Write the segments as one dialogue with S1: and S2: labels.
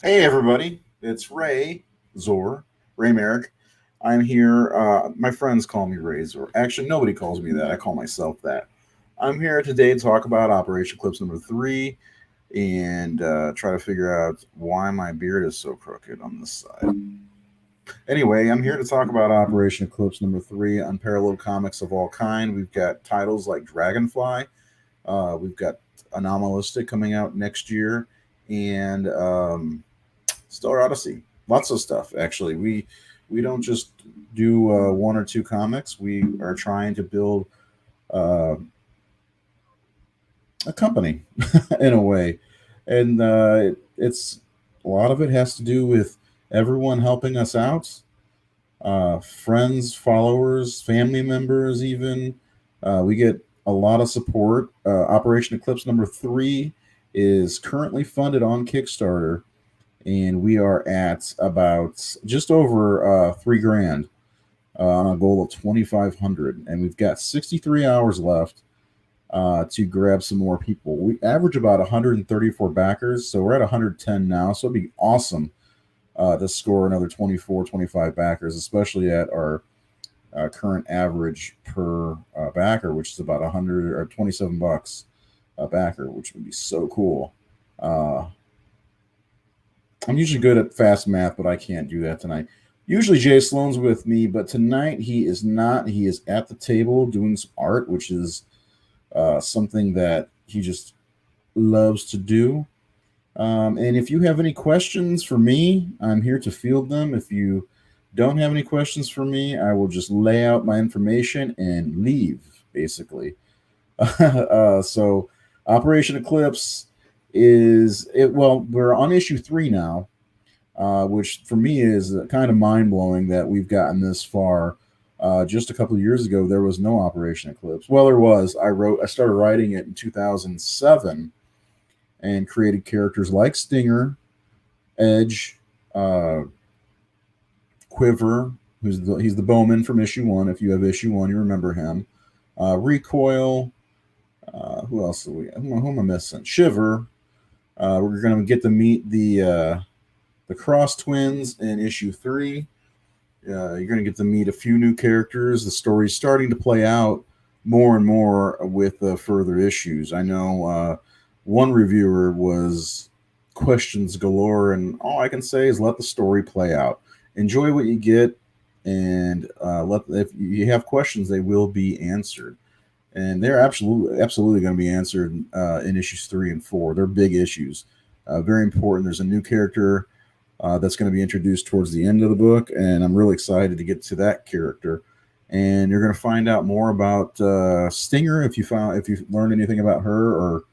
S1: Hey everybody, it's Ray Marek. I'm here. My friends call me Ray Zor. Actually, nobody calls me that. I call myself that. I'm here today to talk about Operation Eclipse number three and try to figure out why my beard is so crooked on this side. Anyway, I'm here to talk about Operation Eclipse number three, unparalleled comics of all kind. We've got titles like Dragonfly. We've got Anomalistic coming out next year, and Stellar Odyssey. Lots of stuff. Actually, we don't just do one or two comics. We are trying to build uh, a company in a way, and it's a lot of it has to do with everyone helping us out, friends, followers, family members, even. We get a lot of support. Operation Eclipse number three is currently funded on Kickstarter, and we are at about just over 3 grand on a goal of 2,500, and we've got 63 hours left to grab some more people. We average about 134 backers, so we're at 110 now. So it'd be awesome to score another 24, 25 backers, especially at our current average per backer, which is about 100 or 27 bucks a backer, which would be so cool. Uh, I'm usually good at fast math, but I can't do that tonight. Usually Jay Sloan's with me, but tonight he is not. He is at the table doing some art, which is something that he just loves to do. And if you have any questions for me, I'm here to field them. If you don't have any questions for me, I will just lay out my information and leave, basically. So, Operation Eclipse is it. Well, we're on issue 3 now, which for me is kind of mind blowing that we've gotten this far. Just a couple of years ago, there was no Operation Eclipse. Well, there was. I started writing it in 2007 and created characters like Stinger, Edge, uh, Quiver, he's the Bowman from issue 1. If you have issue 1, you remember him. Recoil. Who else? Who am I missing? Shiver. We're going to get to meet the Cross Twins in issue 3. You're going to get to meet a few new characters. The story's starting to play out more and more with further issues. I know one reviewer was questions galore, and all I can say is let the story play out. Enjoy what you get, and let if you have questions, they will be answered, and they're absolutely going to be answered in issues 3 and 4. They're big issues, very important. There's a new character that's going to be introduced towards the end of the book, and I'm really excited to get to that character. And you're going to find out more about Stinger if you learned anything about her or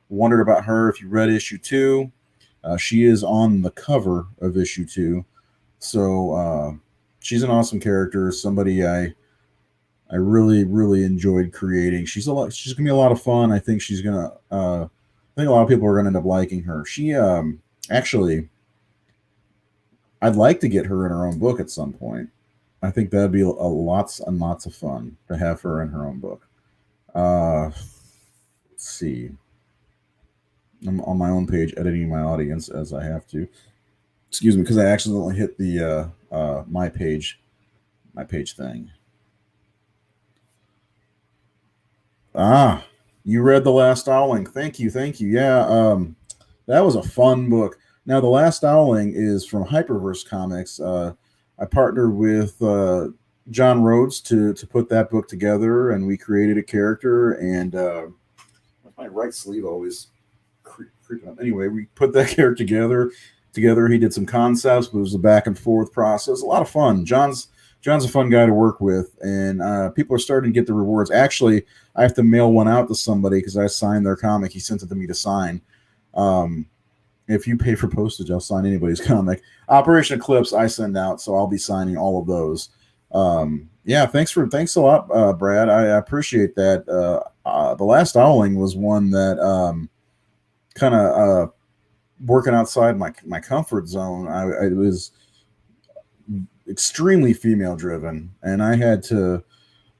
S1: wondered about her. If you read issue 2, she is on the cover of issue 2, so she's an awesome character. Somebody I really enjoyed creating. She's gonna be a lot of fun. I think she's gonna. I think a lot of people are gonna end up liking her. She actually I'd like to get her in her own book at some point. I think that'd be a lots and lots of fun to have her in her own book. Let's see. I'm on my own page editing my audience as I have to. Excuse me, because I accidentally hit the my page thing. Ah, you read The Last Owling. Thank you, thank you. Yeah, that was a fun book. Now, The Last Owling is from Hyperverse Comics. I partnered with John Rhodes to put that book together, and we created a character. And my right sleeve always creeping up. Anyway, we put that character together. He did some concepts, but it was a back and forth process. A lot of fun. John's a fun guy to work with, and people are starting to get the rewards. Actually, I have to mail one out to somebody because I signed their comic. He sent it to me to sign. Um, if you pay for postage, I'll sign anybody's comic. Operation Eclipse, I send out, so I'll be signing all of those. Yeah, thanks a lot, Brad. I appreciate that. The Last Owling was one that kind of working outside my comfort zone. I was extremely female driven, and I had to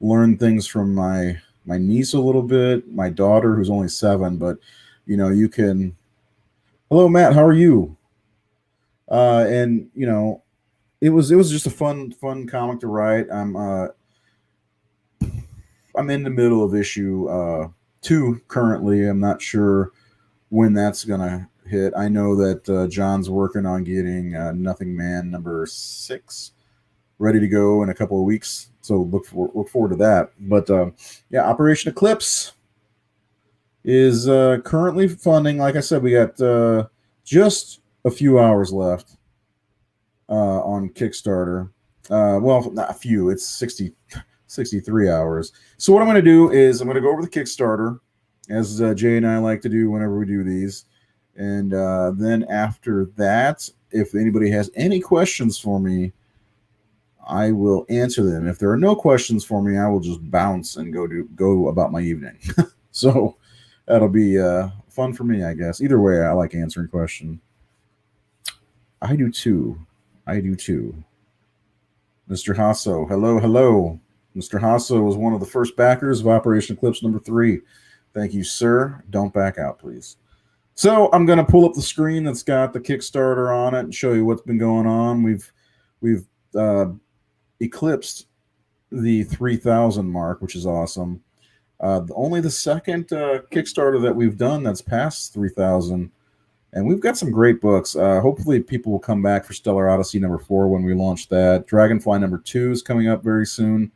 S1: learn things from my niece a little bit, my daughter who's only 7, but you can. Hello, Matt. How are you? And you know, it was just a fun comic to write. I'm in the middle of issue 2 currently. I'm not sure when that's gonna hit. I know that John's working on getting Nothing Man number 6 ready to go in a couple of weeks. So look forward to that. But yeah, Operation Eclipse is currently funding. Like I said, we got just a few hours left on Kickstarter. Well, not a few. It's 63 hours. So what I'm going to do is I'm going to go over the Kickstarter, as Jay and I like to do whenever we do these. And then after that, if anybody has any questions for me, I will answer them. If there are no questions for me, I will just bounce and go about my evening. So that'll be fun for me, I guess. Either way, I like answering questions. I do too. Mr. Hasso, hello. Mr. Hasso was one of the first backers of Operation Eclipse number 3. Thank you, sir. Don't back out, please. So I'm going to pull up the screen that's got the Kickstarter on it and show you what's been going on. We've eclipsed the 3,000 mark, which is awesome. Only the second Kickstarter that we've done that's past 3,000. And we've got some great books. Hopefully people will come back for Stellar Odyssey number 4 when we launch that. Dragonfly number 2 is coming up very soon.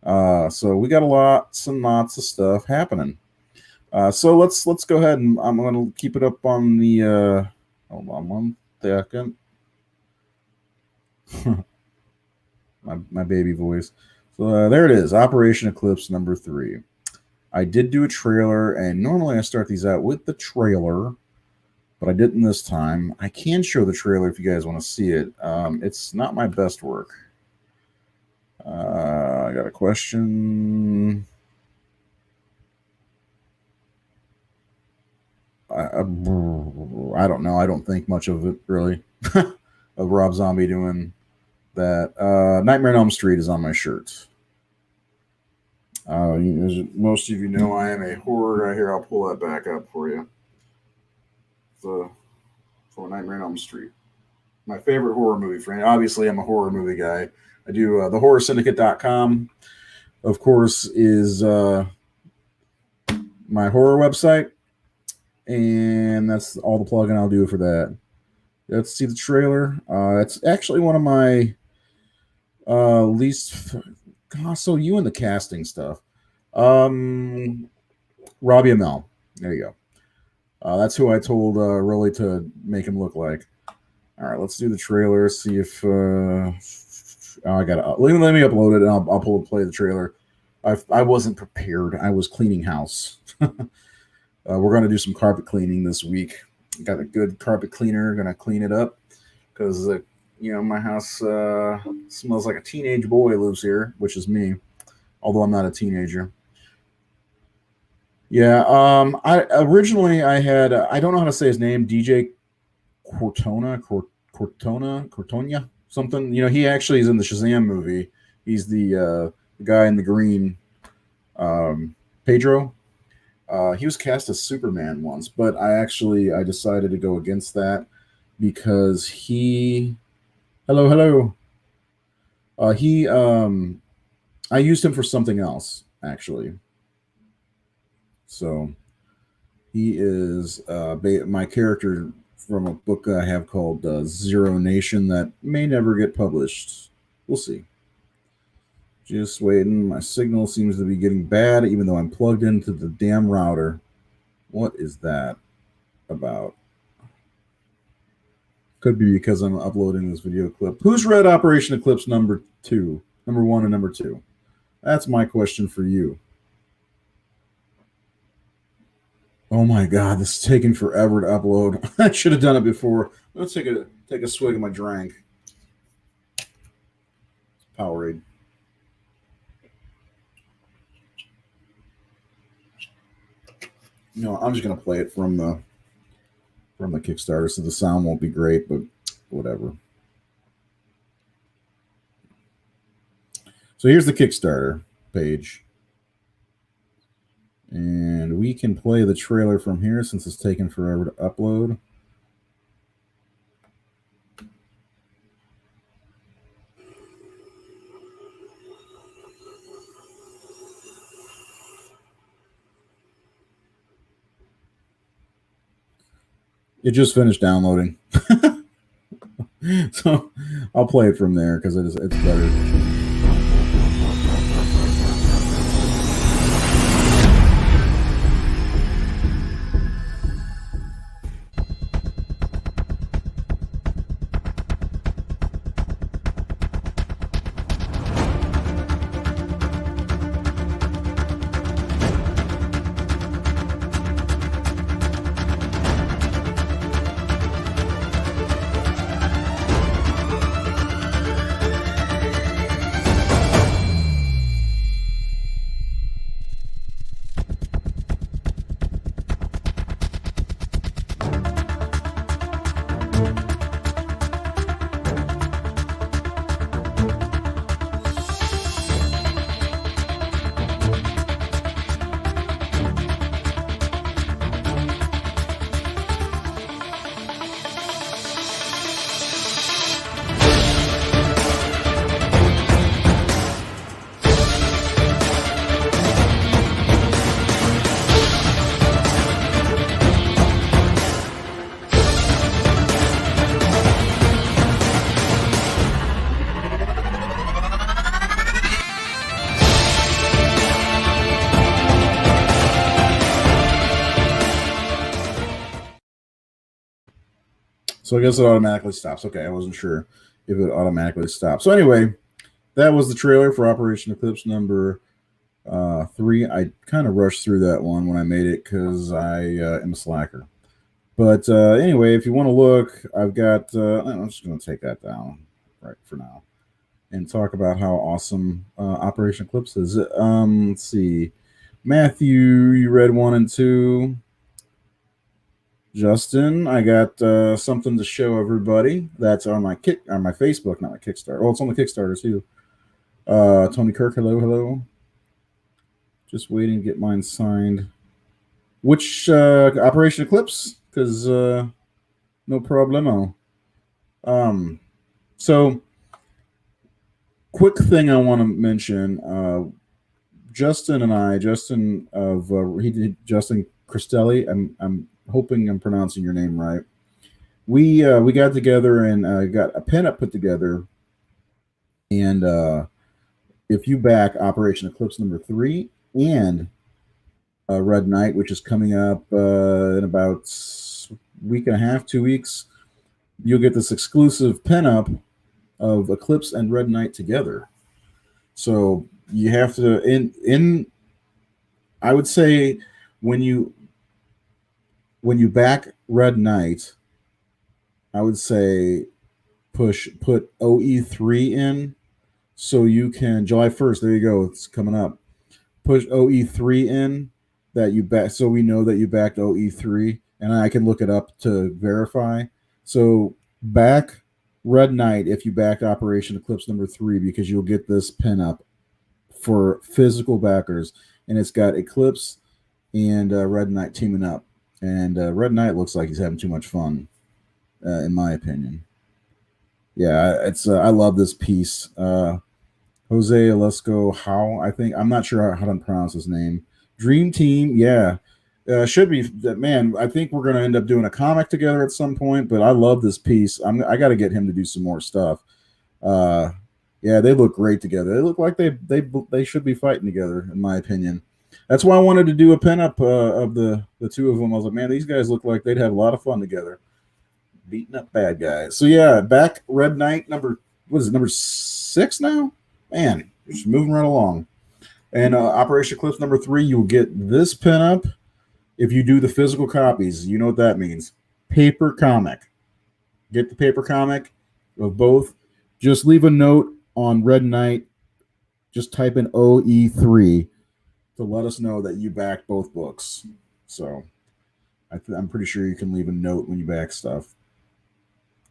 S1: So we got lots and lots of stuff happening. So let's go ahead, and I'm going to keep it up on the hold on one second. my baby voice. So there it is, Operation Eclipse number 3. I did do a trailer, and normally I start these out with the trailer, but I didn't this time. I can show the trailer if you guys want to see it. It's not my best work. I got a question. I don't know. I don't think much of it, really, of Rob Zombie doing that. Nightmare on Elm Street is on my shirt. As most of you know, I am a horror guy. Here, I'll pull that back up for you. For Nightmare on Elm Street. My favorite horror movie friend. Obviously, I'm a horror movie guy. I do thehorrorsyndicate.com, of course, is my horror website. And that's all the plugging I'll do for that. Let's see the trailer. It's actually one of my least... God, so you and the casting stuff. Robbie Amell. There you go. That's who I told Rolly to make him look like. All right, let's do the trailer. See if I gotta let me upload it, and I'll play the trailer. I wasn't prepared. I was cleaning house. We're gonna do some carpet cleaning this week. Got a good carpet cleaner. Gonna clean it up because my house smells like a teenage boy lives here, which is me, although I'm not a teenager. Yeah. I originally I had I don't know how to say his name, DJ Cortona, something. He actually is in the Shazam movie. He's the guy in the green, Pedro. He was cast as Superman once, but I decided to go against that because hello. I used him for something else, actually. So he is my character from a book I have called Zero Nation that may never get published. We'll see. Just waiting. My signal seems to be getting bad, even though I'm plugged into the damn router. What is that about? Could be because I'm uploading this video clip. Who's read Operation Eclipse number 1 and number 2? That's my question for you. Oh my God, this is taking forever to upload. I should have done it before. Let's take a swig of my drink. Powerade. I'm just gonna play it from the Kickstarter, so the sound won't be great, but whatever. So here's the Kickstarter page. And we can play the trailer from here since it's taken forever to upload. It just finished downloading. So I'll play it from there because it's better. So I guess it automatically stops. Okay, I wasn't sure if it automatically stopped. So anyway, that was the trailer for Operation Eclipse number 3. I kind of rushed through that one when I made it because I am a slacker. But anyway, if you want to look, I've got. I'm just going to take that down right for now and talk about how awesome Operation Eclipse is. Let's see, Matthew, you read 1 and 2. Justin, I got something to show everybody. That's on my Facebook, not my Kickstarter. Oh, it's on the Kickstarter too. Tony Kirk, hello. Just waiting to get mine signed. Which Operation Eclipse? Because no problemo. So quick thing I want to mention. Justin Cristelli. I'm hoping I'm pronouncing your name right. We got together and got a pinup put together. And if you back Operation Eclipse number 3 and Red Knight, which is coming up in about a week and a half, 2 weeks, you'll get this exclusive pinup of Eclipse and Red Knight together. So you have to I would say when you back Red Knight, I would say put OE3 in so you can July 1st. There you go. It's coming up. Push OE3 in that you back, so we know that you backed OE3, and I can look it up to verify. So back Red Knight if you backed Operation Eclipse number 3 because you'll get this pinup for physical backers, and it's got Eclipse and Red Knight teaming up. And Red Knight looks like he's having too much fun, in my opinion. Yeah, it's I love this piece. Jose Alesco, I'm not sure how to pronounce his name. Dream Team, yeah. Should be, man, I think we're going to end up doing a comic together at some point, but I love this piece. I got to get him to do some more stuff. Yeah, they look great together. They look like they should be fighting together, in my opinion. That's why I wanted to do a pinup of the two of them. I was like, man, these guys look like they'd have a lot of fun together, beating up bad guys. So yeah, back Red Knight number 6 now. Man, just moving right along. And Operation Eclipse number 3, you'll get this pinup if you do the physical copies. You know what that means. Paper comic. Get the paper comic of both. Just leave a note on Red Knight. Just type in OE3 to let us know that you backed both books. So I'm pretty sure you can leave a note when you back stuff.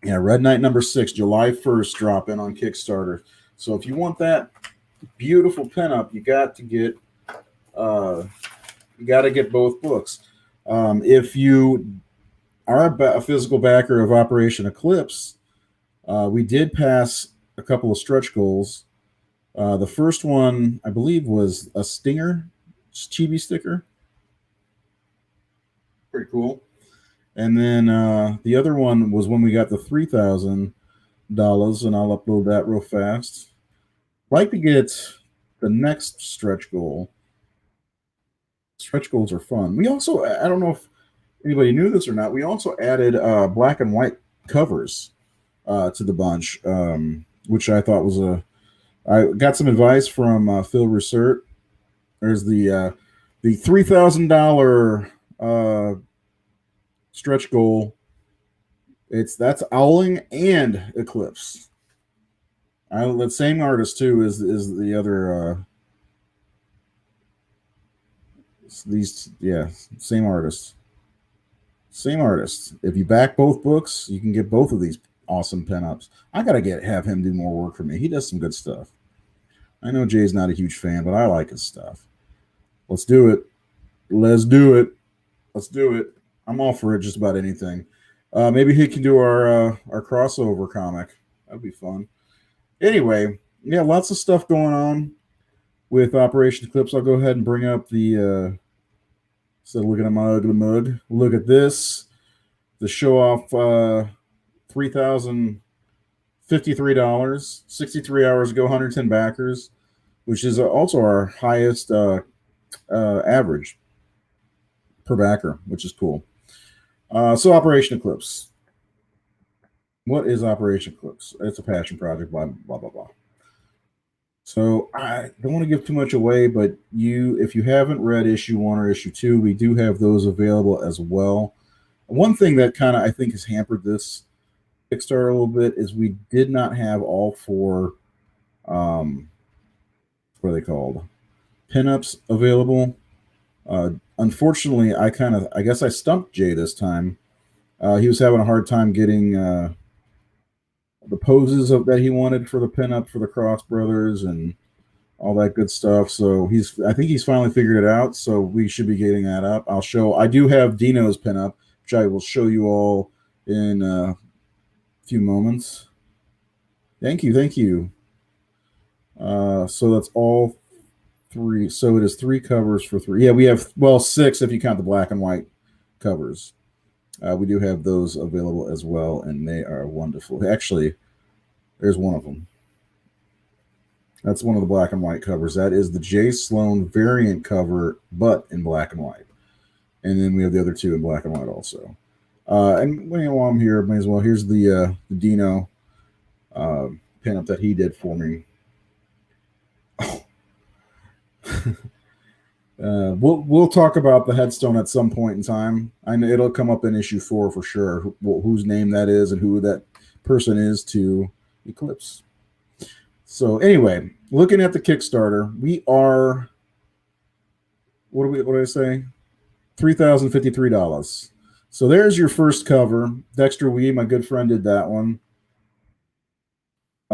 S1: Yeah, Red Knight number 6, July 1st, drop in on Kickstarter. So if you want that beautiful pinup, you got to get both books. If you are a physical backer of Operation Eclipse, we did pass a couple of stretch goals. The first one, I believe, was a Stinger chibi sticker. Pretty cool. And then the other one was when we got the $3,000, and I'll upload that real fast. I'd like to get the next stretch goal. Stretch goals are fun. We also, I don't know if anybody knew this or not, we also added black and white covers to the bunch, which I thought was I got some advice from Phil Russert. There's the $3,000 stretch goal. That's Owling and Eclipse. The same artist too is the other. Same artist. Same artist. If you back both books, you can get both of these awesome pinups. I gotta have him do more work for me. He does some good stuff. I know Jay's not a huge fan, but I like his stuff. Let's do it. Let's do it. Let's do it. I'm all for it. Just about anything. Maybe he can do our crossover comic. That'd be fun. Anyway, yeah, lots of stuff going on with Operation Eclipse. I'll go ahead and bring up the. So look at my ugly mug. Look at this. The show off $3,053. 63 hours ago, 110 backers, which is also our highest average per backer, which is cool. So Operation Eclipse. What is Operation Eclipse? It's a passion project, blah, blah, blah, blah. So I don't want to give too much away, but if you haven't read issue 1 or issue 2, we do have those available as well. One thing that kind of I think has hampered this Kickstarter a little bit is we did not have all 4 what are they called? Pinups available. Unfortunately, I guess I stumped Jay this time. He was having a hard time getting the poses that he wanted for the pinup for the Cross Brothers and all that good stuff. So I think he's finally figured it out. So we should be getting that up. I do have Dino's pinup, which I will show you all in a few moments. Thank you. So that's all 3. So it is 3 covers for 3. Yeah, we have 6 if you count the black and white covers. We do have those available as well, and they are wonderful. Actually, there's one of them. That's one of the black and white covers. That is the Jay Sloan variant cover, but in black and white. And then we have the other 2 in black and white also. And while I'm here, may as well. Here's the Dino pinup that he did for me. We'll talk about the headstone at some point in time. I know it'll come up in issue 4 for sure. Whose name that is and who that person is to Eclipse. So anyway, looking at the Kickstarter, we are. What did I say? $3,053. So there's your first cover. Dexter Wee, my good friend, did that one.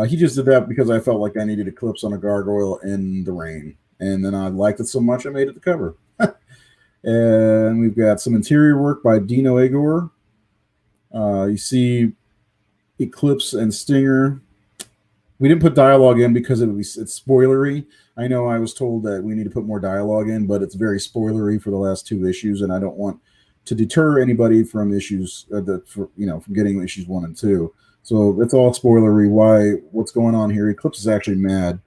S1: He just did that because I felt like I needed Eclipse on a gargoyle in the rain. And then I liked it so much I made it the cover. And we've got some interior work by Dino Agor. You see Eclipse and Stinger. We didn't put dialogue in because it's spoilery. I know I was told that we need to put more dialogue in, but it's very spoilery for the last 2 issues, and I don't want to deter anybody from issues from getting issues 1 and 2. So it's all spoilery. What's going on here? Eclipse is actually mad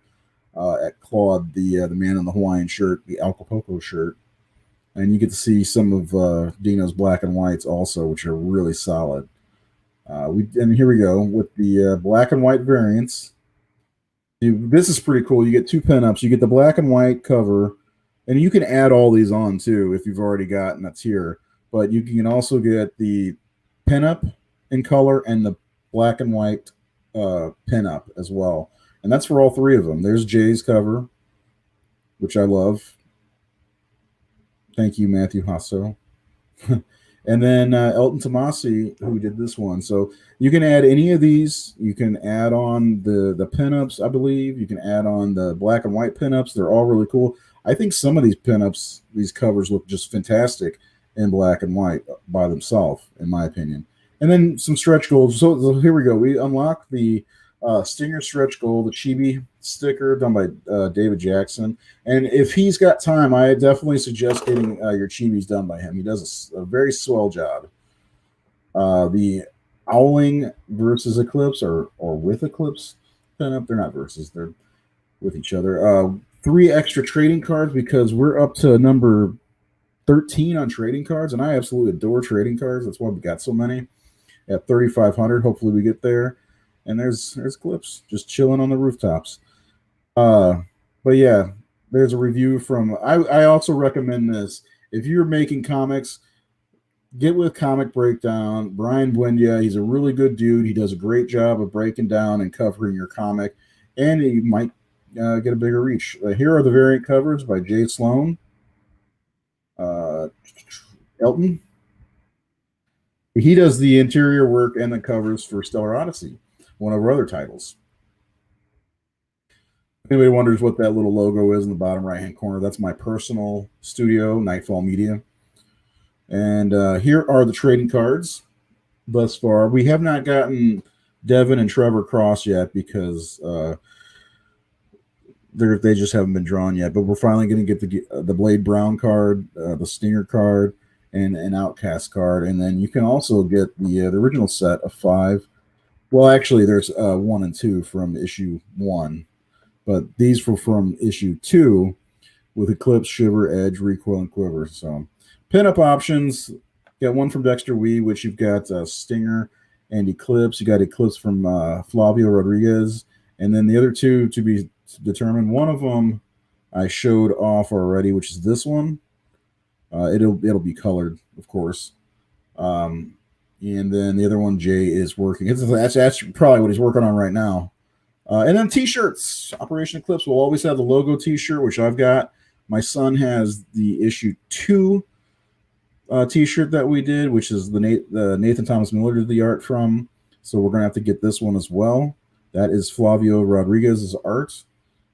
S1: at Claude, the man in the Hawaiian shirt, the Acapulco shirt, and you get to see some of Dino's black and whites also, which are really solid. And here we go with the black and white variants. This is pretty cool. You get 2 pinups. You get the black and white cover, and you can add all these on too if you've already gotten that's here. But you can also get the pinup in color and the black and white pinup as well. And that's for all 3 of them. There's Jay's cover, which I love. Thank you, Matthew Hasso. And then Elton Tomasi, who did this one. So you can add any of these. You can add on the pinups, I believe. You can add on the black and white pinups. They're all really cool. I think some of these pinups, these covers look just fantastic in black and white by themselves, in my opinion. And then some stretch goals. So here we go. We unlock the Stinger stretch goal, the Chibi sticker done by David Jackson. And if he's got time, I definitely suggest getting your Chibis done by him. He does a very swell job. The Owling versus Eclipse, or with Eclipse pinup. They're not versus; they're with each other. Three extra trading cards because we're up to number 13 on trading cards, and I absolutely adore trading cards. That's why we got so many at 3,500. Hopefully, we get there. And there's Eclipse just chilling on the rooftops. Uh, but yeah, there's a review from. I also recommend this if you're making comics. Get with Comic Breakdown. Brian Buendia, he's a really good dude. He does a great job of breaking down and covering your comic, and he might get a bigger reach. Here are the variant covers by Jay Sloan, uh, Elton. He does the interior work and the covers for Stellar Odyssey, one of our other titles. If anybody wonders what that little logo is in the bottom right hand corner, that's my personal studio, Nightfall Media. And here are the trading cards thus far. We have not gotten Devin and Trevor Cross yet because they just haven't been drawn yet. But we're finally going to get the Blade Brown card, the Stinger card, and an Outcast card. And then you can also get the original set of 5. Well, actually, there's 1 and 2 from issue 1. But these were from issue 2 with Eclipse, Shiver, Edge, Recoil, and Quiver. So pinup options. Got one from Dexter Wee, which you've got Stinger and Eclipse. You got Eclipse from Flavio Rodriguez. And then the other two to be determined. One of them I showed off already, which is this one. It'll be colored, of course. And then the other one, Jay is working. That's probably what he's working on right now. And then T-shirts. Operation Eclipse will always have the logo T-shirt, which I've got. My son has the issue 2 T-shirt that we did, which is the Nathan Thomas Miller did the art from. So we're gonna have to get this one as well. That is Flavio Rodriguez's art.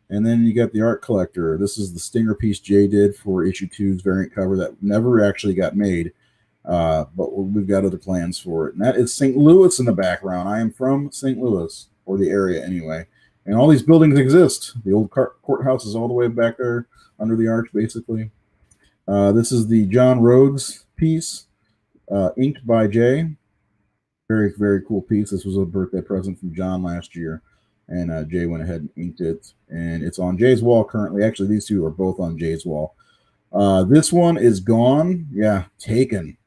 S1: And then you got the art collector. This is the Stinger piece Jay did for issue 2's variant cover that never actually got made. But we've got other plans for it. And that is St. Louis in the background. I am from St. Louis, or the area anyway. And all these buildings exist. The old courthouse is all the way back there under the arch, basically. This is the John Rhodes piece, inked by Jay. Very, very cool piece. This was a birthday present from John last year. And Jay went ahead and inked it. And it's on Jay's wall currently. Actually, these two are both on Jay's wall. This one is gone. Yeah, taken.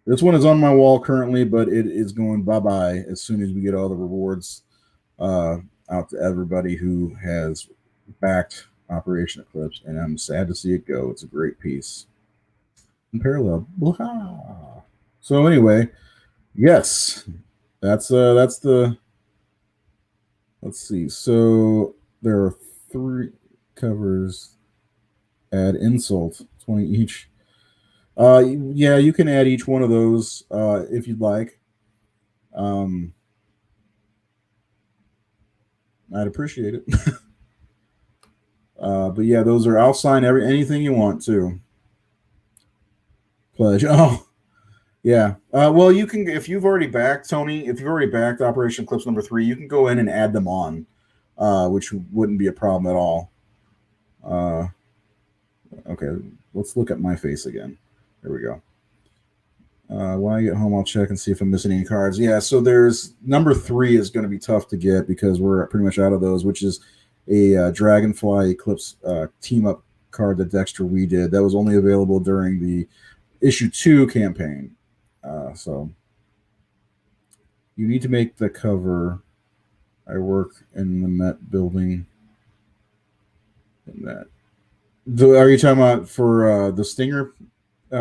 S1: This one is on my wall currently, but it is going bye-bye as soon as we get all the rewards out to everybody who has backed Operation Eclipse. And I'm sad to see it go. It's a great piece. In parallel. Blah. So anyway, yes, that's the. Let's see. So there are 3 covers. Add insult, 20 each. Yeah, you can add each one of those if you'd like. I'd appreciate it. But yeah, those are. I'll sign anything you want to. Pledge. Oh, yeah. Well, you can if you've already backed Tony. If you've already backed Operation Eclipse number 3, you can go in and add them on, which wouldn't be a problem at all. Okay, let's look at my face again. There we go. When I get home, I'll check and see if I'm missing any cards. Yeah, so there's number 3 is going to be tough to get because we're pretty much out of those, which is a Dragonfly Eclipse team up card that Dexter Wee did. That was only available during the issue 2 campaign. So you need to make the cover. I work in the Met building. In that. Are you talking about for the Stinger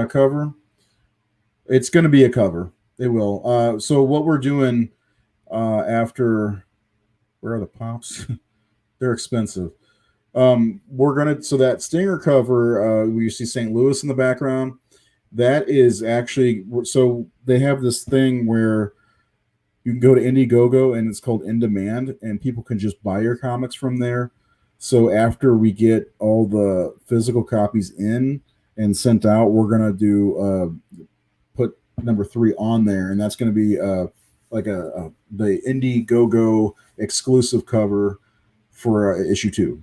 S1: cover? It's going to be a cover. It will. So what we're doing after, where are the pops? They're expensive. We're gonna so that Stinger cover where you see St. Louis in the background. That is actually so they have this thing where you can go to Indiegogo and it's called In Demand, and people can just buy your comics from there. So after we get all the physical copies in and sent out, we're gonna do put number 3 on there, and that's gonna be like the Indiegogo exclusive cover for issue 2.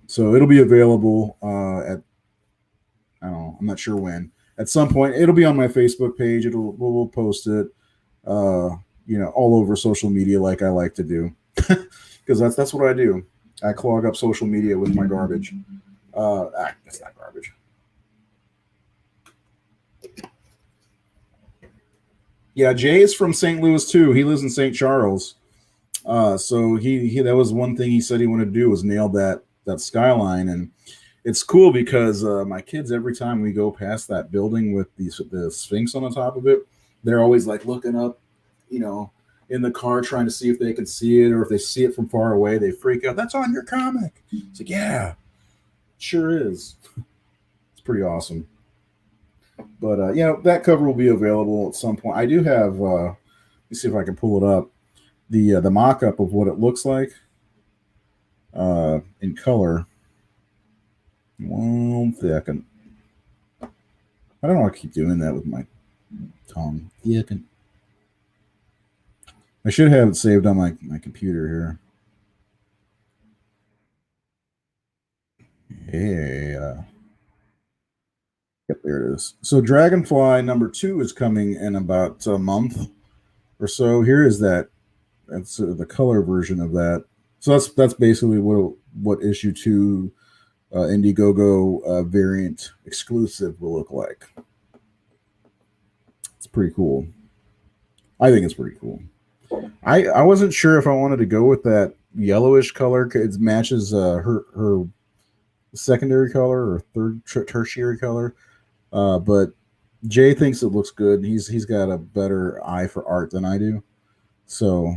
S1: So it'll be available at I don't know, I'm not sure when. At some point, it'll be on my Facebook page. We'll post it. all over social media like I like to do, because that's what I do. I clog up social media with my garbage. That's not garbage. Yeah, Jay is from St. Louis too. He lives in St. Charles. So he that was one thing he said he wanted to do was nail that skyline, and it's cool because my kids, every time we go past that building with the Sphinx on the top of it, they're always like looking up, in the car trying to see if they can see it, or if they see it from far away, they freak out. That's on your comic. It's like, yeah, it sure is. It's pretty awesome. But that cover will be available at some point. I do have. Let me see if I can pull it up. The mock-up of what it looks like in color. 1 second. I don't know. I keep doing that with my tongue. Yeah, I should have it saved on my computer here. Yeah. Yep, there it is. So Dragonfly #2 is coming in about a month or so. Here is that. That's the color version of that. So that's basically what issue 2 Indiegogo variant exclusive will look like. It's pretty cool. I think it's pretty cool. I wasn't sure if I wanted to go with that yellowish color. It matches her secondary color or tertiary color. But Jay thinks it looks good. He's got a better eye for art than I do. So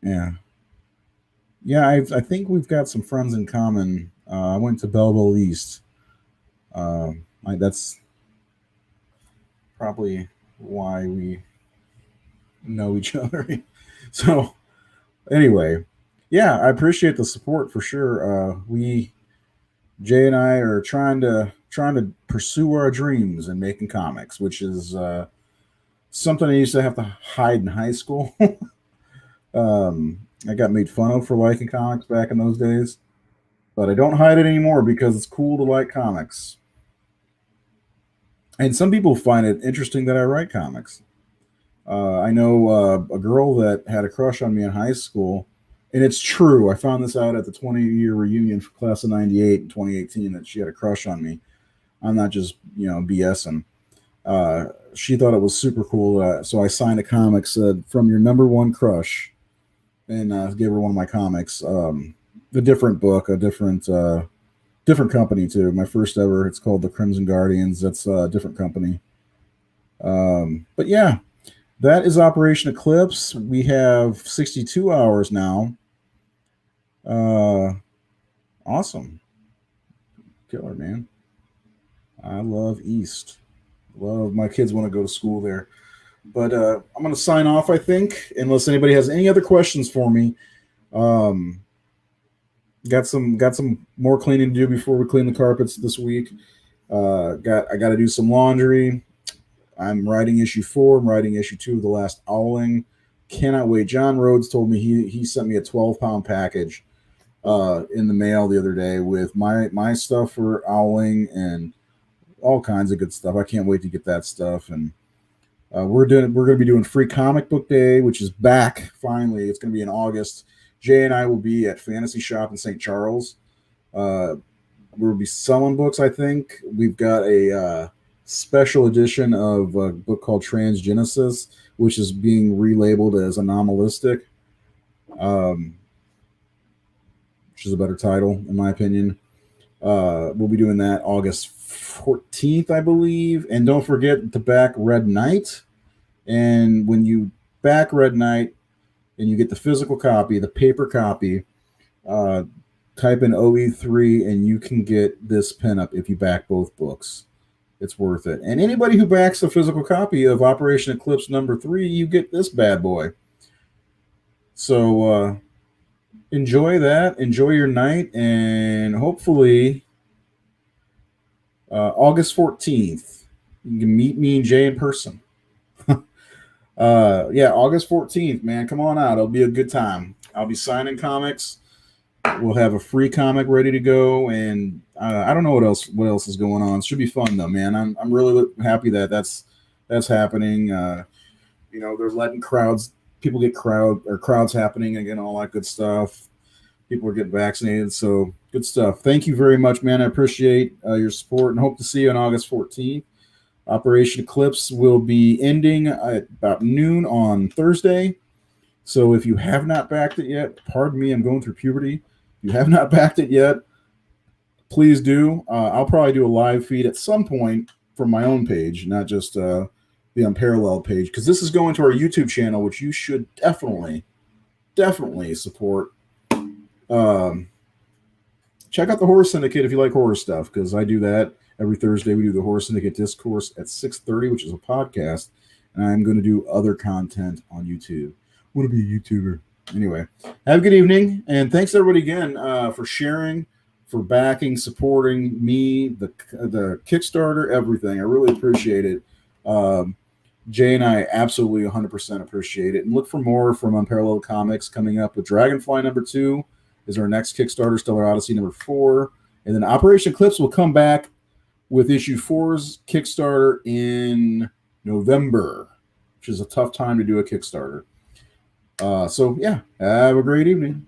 S1: yeah. Yeah, I think we've got some friends in common. I went to Belleville East. That's probably why we know each other. So anyway, yeah, I appreciate the support for sure. Jay and I are trying to pursue our dreams and making comics, which is something I used to have to hide in high school. I got made fun of for liking comics back in those days, but I don't hide it anymore because it's cool to like comics. And some people find it interesting that I write comics. I know a girl that had a crush on me in high school, and it's true. I found this out at the 20-year reunion for class of '98 in 2018 that she had a crush on me. I'm not just BSing. She thought it was super cool, so I signed a comic said from your number one crush, and gave her one of my comics. A different book, a different company too. My first ever. It's called The Crimson Guardians. That's a different company. But yeah, that is Operation Eclipse. We have 62 hours now. Awesome. Killer, man. I love East. Love my kids want to go to school there. But I'm going to sign off, I think, unless anybody has any other questions for me. Got some more cleaning to do before we clean the carpets this week. I got to do some laundry. I'm writing issue 4. I'm writing issue 2 of The Last Owling. Cannot wait. John Rhodes told me he sent me a 12-pound package in the mail the other day with my stuff for Owling and all kinds of good stuff. I can't wait to get that stuff. And we're going to be doing Free Comic Book Day, which is back finally. It's going to be in August. Jay and I will be at Fantasy Shop in St. Charles. We'll be selling books, I think. We've got a special edition of a book called Transgenesis, which is being relabeled as Anomalistic, which is a better title, in my opinion. We'll be doing that August 14th, I believe. And don't forget to back Red Knight. And when you back Red Knight and you get the physical copy, the paper copy, type in OE3 and you can get this pinup if you back both books. It's worth it. And anybody who backs a physical copy of Operation Eclipse #3, you get this bad boy. So enjoy that. Enjoy your night. And hopefully August 14th, you can meet me and Jay in person. Yeah, August 14th, man. Come on out. It'll be a good time. I'll be signing comics. We'll have a free comic ready to go, and I don't know what else is going on. It should be fun though, man. I'm really happy that that's happening. They're letting people get crowds happening again, all that good stuff. People are getting vaccinated, so good stuff. Thank you very much, man. I appreciate your support, and hope to see you on August 14th. Operation Eclipse will be ending at about noon on Thursday. So if you have not backed it yet, pardon me, I'm going through puberty. If you have not backed it yet, please do. I'll probably do a live feed at some point from my own page, not just the Unparalleled page, because this is going to our YouTube channel, which you should definitely support. Check out the Horror Syndicate if you like horror stuff, because I do that every Thursday. We do the Horror Syndicate Discourse at 6:30, which is a podcast, and I'm going to do other content on YouTube. I want to be a YouTuber. Anyway, have a good evening, and thanks everybody again for sharing, for backing, supporting me, the Kickstarter, everything. I really appreciate it. Jay and I absolutely 100% appreciate it, and look for more from Unparalleled Comics coming up with Dragonfly #2 is our next Kickstarter, Stellar Odyssey #4, and then Operation Eclipse will come back with issue 4's Kickstarter in November, which is a tough time to do a Kickstarter. So yeah, have a great evening.